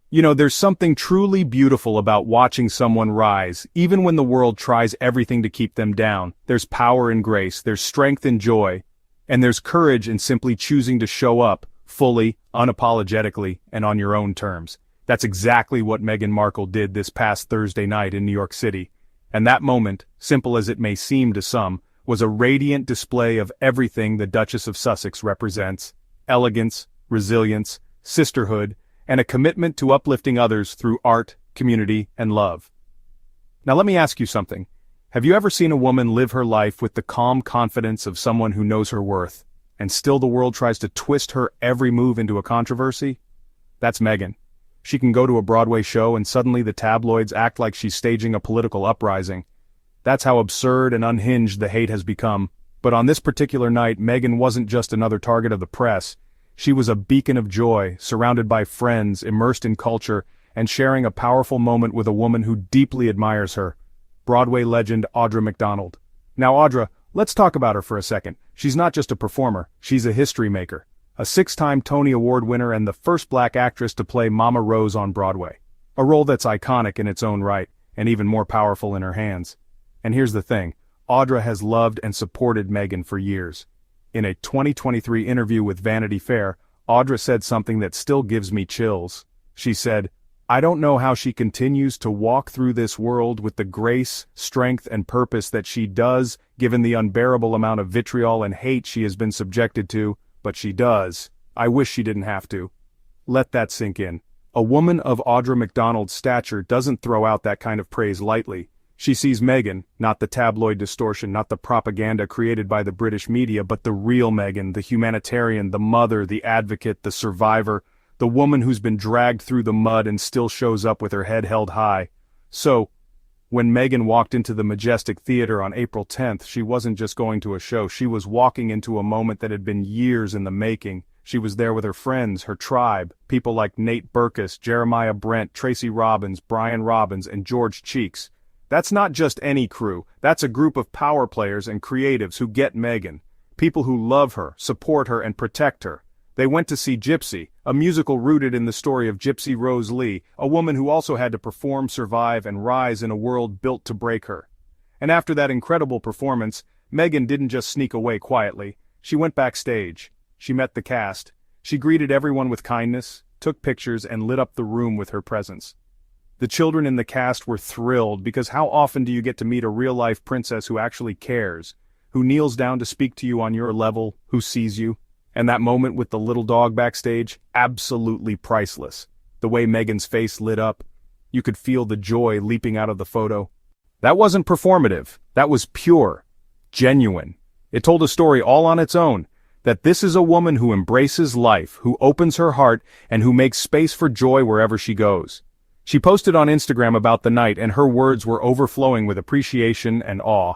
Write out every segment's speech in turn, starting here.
You know, there's something truly beautiful about watching someone rise, even when the world tries everything to keep them down. There's power in grace, there's strength in joy, and there's courage in simply choosing to show up, fully, unapologetically, and on your own terms. That's exactly what Meghan Markle did this past Thursday night in New York City. And that moment, simple as it may seem to some, was a radiant display of everything the Duchess of Sussex represents: elegance, resilience, sisterhood, and a commitment to uplifting others through art, community, and love. Now let me ask you something. Have you ever seen a woman live her life with the calm confidence of someone who knows her worth, and still the world tries to twist her every move into a controversy? That's Meghan. She can go to a Broadway show and suddenly the tabloids act like she's staging a political uprising. That's how absurd and unhinged the hate has become. But on this particular night, Meghan wasn't just another target of the press. She was a beacon of joy, surrounded by friends, immersed in culture, and sharing a powerful moment with a woman who deeply admires her, Broadway legend Audra McDonald. Now Audra, let's talk about her for a second. She's not just a performer, she's a history maker. A 6-time Tony Award winner and the first black actress to play Mama Rose on Broadway. A role that's iconic in its own right, and even more powerful in her hands. And here's the thing, Audra has loved and supported Meghan for years. In a 2023 interview with Vanity Fair, Audra said something that still gives me chills. She said, "I don't know how she continues to walk through this world with the grace, strength, and purpose that she does, given the unbearable amount of vitriol and hate she has been subjected to, but she does. I wish she didn't have to." Let that sink in. A woman of Audra McDonald's stature doesn't throw out that kind of praise lightly. She sees Meghan, not the tabloid distortion, not the propaganda created by the British media, but the real Meghan, the humanitarian, the mother, the advocate, the survivor, the woman who's been dragged through the mud and still shows up with her head held high. So, when Meghan walked into the Majestic Theatre on April 10th, she wasn't just going to a show, she was walking into a moment that had been years in the making. She was there with her friends, her tribe, people like Nate Berkus, Jeremiah Brent, Tracy Robbins, Brian Robbins, and George Cheeks. That's not just any crew, that's a group of power players and creatives who get Meghan. People who love her, support her, and protect her. They went to see Gypsy, a musical rooted in the story of Gypsy Rose Lee, a woman who also had to perform, survive, and rise in a world built to break her. And after that incredible performance, Meghan didn't just sneak away quietly. She went backstage. She met the cast. She greeted everyone with kindness, took pictures, and lit up the room with her presence. The children in the cast were thrilled because how often do you get to meet a real-life princess who actually cares, who kneels down to speak to you on your level, who sees you? And that moment with the little dog backstage, absolutely priceless. The way Meghan's face lit up, you could feel the joy leaping out of the photo. That wasn't performative, that was pure, genuine. It told a story all on its own, that this is a woman who embraces life, who opens her heart, and who makes space for joy wherever she goes. She posted on Instagram about the night and her words were overflowing with appreciation and awe.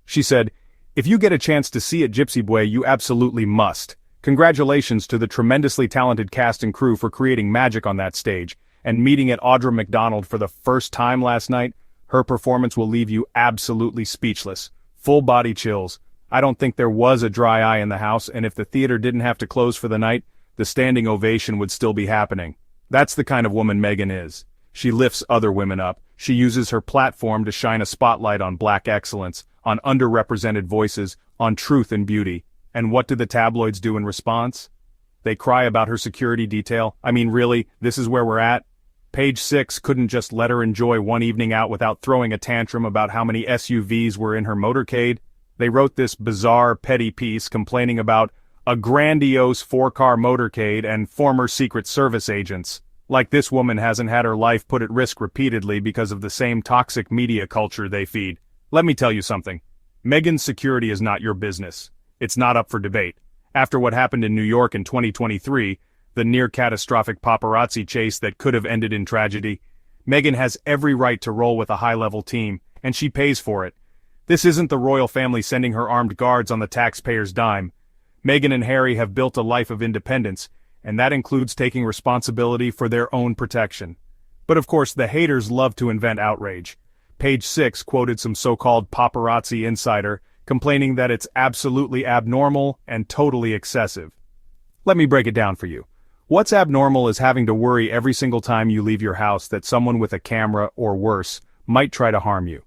She said, "If you get a chance to see it Gypsy Boy, you absolutely must. Congratulations to the tremendously talented cast and crew for creating magic on that stage, and meeting at Audra McDonald for the first time last night, her performance will leave you absolutely speechless. Full body chills. I don't think there was a dry eye in the house, and if the theater didn't have to close for the night, the standing ovation would still be happening." That's the kind of woman Meghan is. She lifts other women up. She uses her platform to shine a spotlight on black excellence, on underrepresented voices, on truth and beauty. And what do the tabloids do in response? They cry about her security detail. I mean, really, this is where we're at? Page 6 couldn't just let her enjoy one evening out without throwing a tantrum about how many SUVs were in her motorcade. They wrote this bizarre, petty piece complaining about a grandiose 4-car motorcade and former Secret Service agents. Like this woman hasn't had her life put at risk repeatedly because of the same toxic media culture they feed. Let me tell you something. Meghan's security is not your business. It's not up for debate. After what happened in New York in 2023, the near-catastrophic paparazzi chase that could have ended in tragedy, Meghan has every right to roll with a high-level team, and she pays for it. This isn't the royal family sending her armed guards on the taxpayers' dime. Meghan and Harry have built a life of independence, and that includes taking responsibility for their own protection. But of course, the haters love to invent outrage. Page 6 quoted some so-called paparazzi insider, complaining that it's absolutely abnormal and totally excessive. Let me break it down for you. What's abnormal is having to worry every single time you leave your house that someone with a camera, or worse, might try to harm you.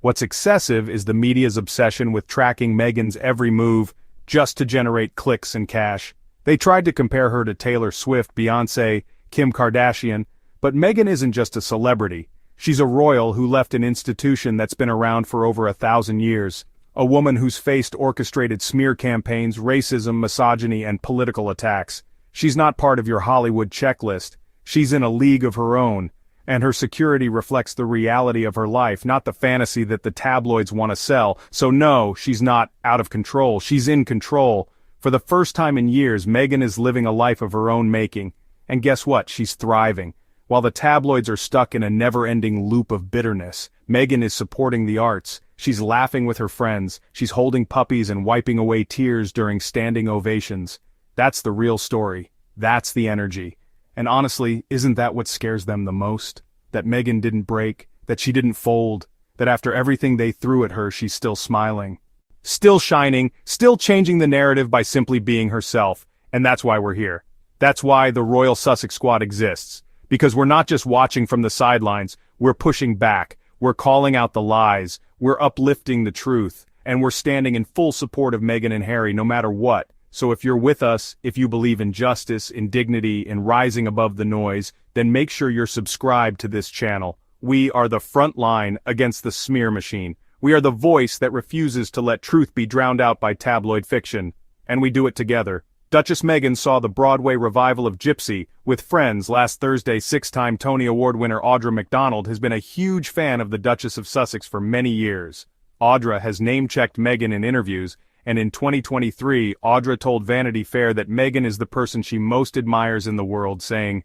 What's excessive is the media's obsession with tracking Meghan's every move, just to generate clicks and cash. They tried to compare her to Taylor Swift, Beyoncé, Kim Kardashian, but Meghan isn't just a celebrity. She's a royal who left an institution that's been around for over 1,000 years. A woman who's faced orchestrated smear campaigns, racism, misogyny, and political attacks. She's not part of your Hollywood checklist. She's in a league of her own, and her security reflects the reality of her life, not the fantasy that the tabloids want to sell. So no, she's not out of control. She's in control. For the first time in years, Meghan is living a life of her own making. And guess what? She's thriving. While the tabloids are stuck in a never-ending loop of bitterness, Meghan is supporting the arts. She's laughing with her friends. She's holding puppies and wiping away tears during standing ovations. That's the real story. That's the energy. And honestly, isn't that what scares them the most? That Meghan didn't break, that she didn't fold, that after everything they threw at her she's still smiling. Still shining, still changing the narrative by simply being herself. And that's why we're here. That's why the Royal Sussex Squad exists. Because we're not just watching from the sidelines, we're pushing back, we're calling out the lies, we're uplifting the truth, and we're standing in full support of Meghan and Harry no matter what. So if you're with us, if you believe in justice, in dignity, in rising above the noise, then make sure you're subscribed to this channel. We are the front line against the smear machine. We are the voice that refuses to let truth be drowned out by tabloid fiction. And we do it together. Duchess Meghan saw the Broadway revival of Gypsy with friends last Thursday. Six-time Tony Award winner Audra McDonald has been a huge fan of the Duchess of Sussex for many years. Audra has name-checked Meghan in interviews, and in 2023, Audra told Vanity Fair that Meghan is the person she most admires in the world, saying,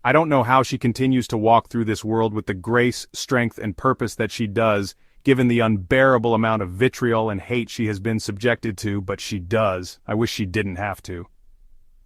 "I don't know how she continues to walk through this world with the grace, strength, and purpose that she does, given the unbearable amount of vitriol and hate she has been subjected to, but she does. I wish she didn't have to."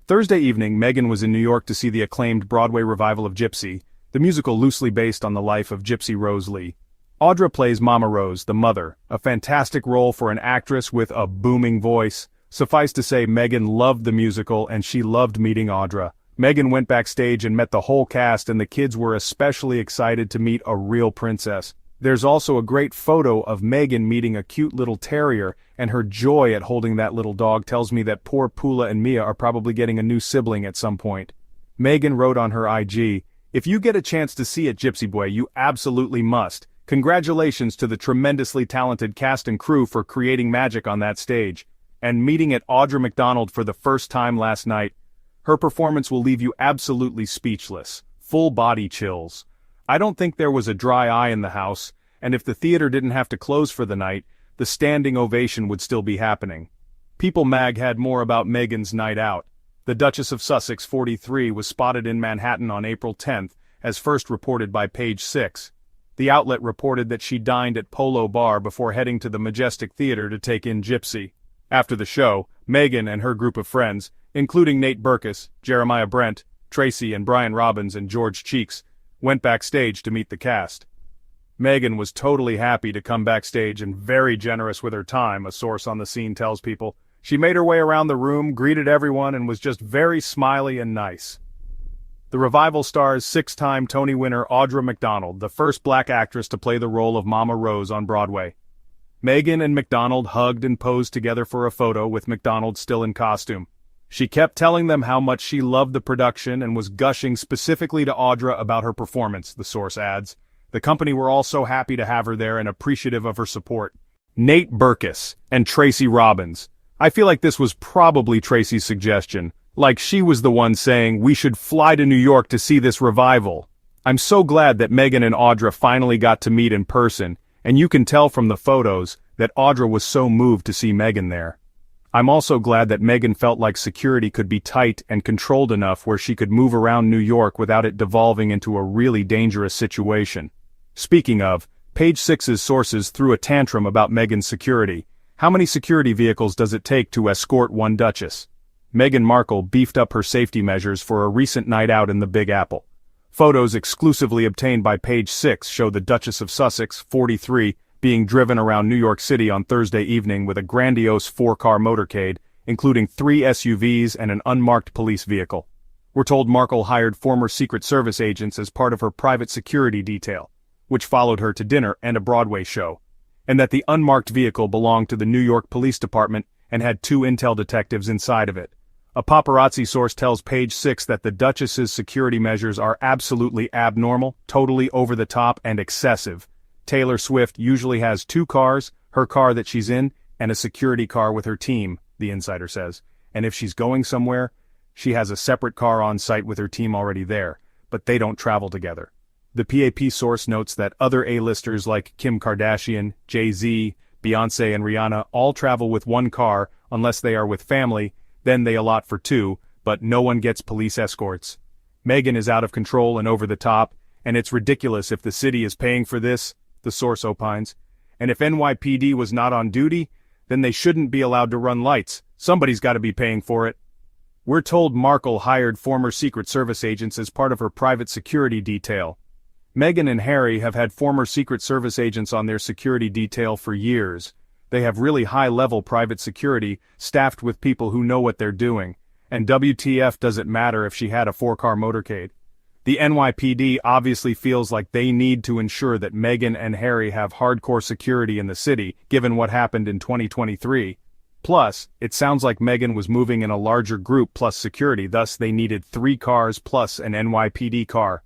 Thursday evening, Meghan was in New York to see the acclaimed Broadway revival of Gypsy, the musical loosely based on the life of Gypsy Rose Lee. Audra plays Mama Rose, the mother, a fantastic role for an actress with a booming voice. Suffice to say, Meghan loved the musical and she loved meeting Audra. Meghan went backstage and met the whole cast, and the kids were especially excited to meet a real princess. There's also a great photo of Meghan meeting a cute little terrier, and her joy at holding that little dog tells me that poor Pula and Mia are probably getting a new sibling at some point. Meghan wrote on her IG, "If you get a chance to see it, Gypsy Boy, you absolutely must. Congratulations to the tremendously talented cast and crew for creating magic on that stage. And meeting at Audra McDonald for the first time last night. Her performance will leave you absolutely speechless. Full body chills. I don't think there was a dry eye in the house, and if the theater didn't have to close for the night, the standing ovation would still be happening." People Mag had more about Meghan's night out. The Duchess of Sussex, 43, was spotted in Manhattan on April 10th, as first reported by Page 6. The outlet reported that she dined at Polo Bar before heading to the Majestic Theatre to take in Gypsy. After the show, Meghan and her group of friends, including Nate Berkus, Jeremiah Brent, Tracy and Brian Robbins and George Cheeks, went backstage to meet the cast. Meghan was totally happy to come backstage and very generous with her time, a source on the scene tells people. She made her way around the room, greeted everyone, and was just very smiley and nice. The revival stars six-time Tony winner Audra McDonald, the first black actress to play the role of Mama Rose on Broadway. Meghan and McDonald hugged and posed together for a photo with McDonald still in costume. She kept telling them how much she loved the production and was gushing specifically to Audra about her performance, the source adds. The company were all so happy to have her there and appreciative of her support. Nate Berkus and Tracy Robbins. I feel like this was probably Tracy's suggestion. Like she was the one saying, "We should fly to New York to see this revival." I'm so glad that Meghan and Audra finally got to meet in person, and you can tell from the photos that Audra was so moved to see Meghan there. I'm also glad that Meghan felt like security could be tight and controlled enough where she could move around New York without it devolving into a really dangerous situation. Speaking of, Page 6's sources threw a tantrum about Meghan's security. How many security vehicles does it take to escort one Duchess? Meghan Markle beefed up her safety measures for a recent night out in the Big Apple. Photos exclusively obtained by Page 6 show the Duchess of Sussex, 43, being driven around New York City on Thursday evening with a grandiose four-car motorcade, including 3 SUVs and an unmarked police vehicle. We're told Markle hired former Secret Service agents as part of her private security detail, which followed her to dinner and a Broadway show, and that the unmarked vehicle belonged to the New York Police Department and had 2 intel detectives inside of it. A paparazzi source tells Page 6 that the Duchess's security measures are absolutely abnormal, totally over the top and excessive. Taylor Swift usually has 2 cars, her car that she's in, and a security car with her team, the insider says. And if she's going somewhere, she has a separate car on site with her team already there, but they don't travel together. The PAP source notes that other A-listers like Kim Kardashian, Jay-Z, Beyoncé and Rihanna all travel with 1 car unless they are with family, then they allot for 2, but no one gets police escorts. Meghan is out of control and over the top, and it's ridiculous if the city is paying for this, the source opines. And if NYPD was not on duty, then they shouldn't be allowed to run lights. Somebody's got to be paying for it. We're told Markle hired former Secret Service agents as part of her private security detail. Meghan and Harry have had former Secret Service agents on their security detail for years. They have really high-level private security, staffed with people who know what they're doing. And WTF does it matter if she had a 4-car motorcade? The NYPD obviously feels like they need to ensure that Meghan and Harry have hardcore security in the city, given what happened in 2023. Plus, it sounds like Meghan was moving in a larger group plus security, thus they needed 3 cars plus an NYPD car.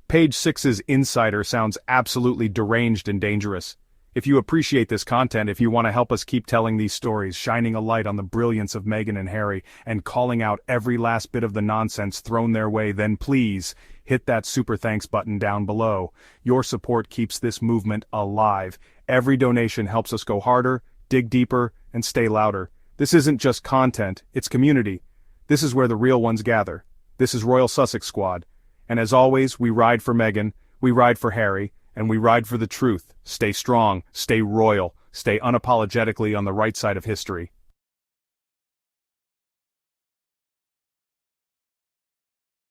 Page 6's insider sounds absolutely deranged and dangerous. If you appreciate this content, if you want to help us keep telling these stories, shining a light on the brilliance of Meghan and Harry, and calling out every last bit of the nonsense thrown their way, then please, hit that super thanks button down below. Your support keeps this movement alive. Every donation helps us go harder, dig deeper, and stay louder. This isn't just content, it's community. This is where the real ones gather. This is Royal Sussex Squad. And as always, we ride for Meghan, we ride for Harry, and we ride for the truth. Stay strong, stay royal, stay unapologetically on the right side of history.